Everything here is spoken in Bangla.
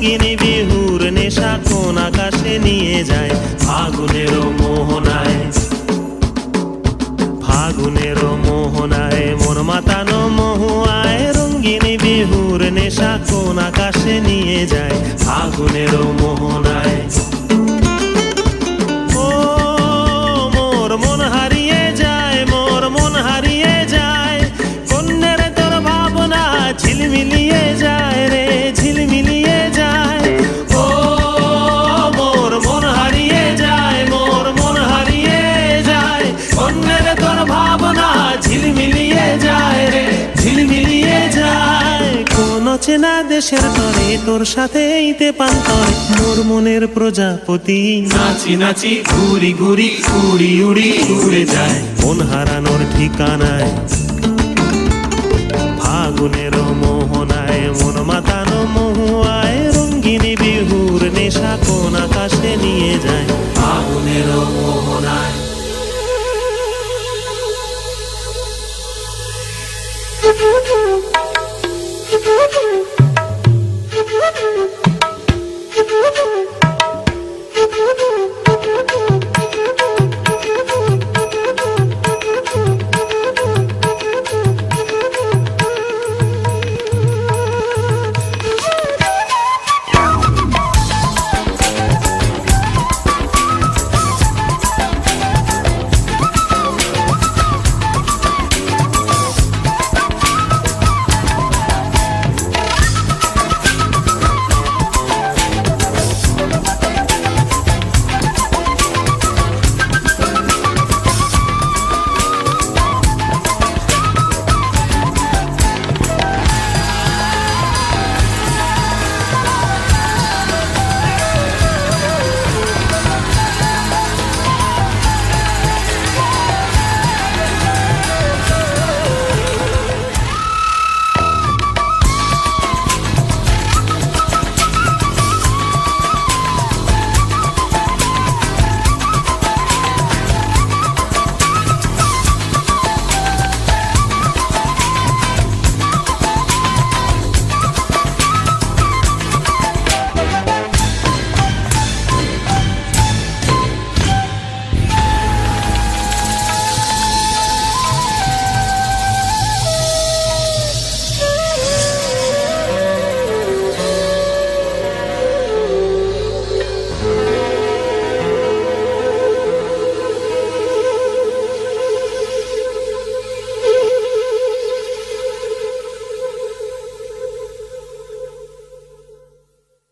রঙ্গিনী বিহুর নেশা কোন আকাশে নিয়ে যায় ফাগুনের মোহনায়। ফাগুনের মোহনায় মন মাতানো মহুয়ায়, রঙ্গিনী বিহুর নেশা কোন আকাশে নিয়ে যায় ফাগুনের মোহনায়। ও মোর মন হারিয়ে যায়, মোর মন হারিয়ে যায়, কন্যের তোর ভাবনা ঝিলমিলিয়ে যায় রে, ঝিলমিলিয়ে যায়। ও মোর মন হারিয়ে যায়, মোর মন হারিয়ে যায়, কন্যের তোর ভাবনা ঝিলমিলিয়ে যায় রে, ঝিলমিলিয়ে যায়। কোন চেনা দেশের তরে তোর সাথে এইতে পান্তরে, মোর মনের প্রজাপতি নাচি নাচি ঘুরি ঘুরি উড়ি উড়ি উড়ে যায় মন হারানোর ঠিকানায়। ফাগুনের মোহনায় মন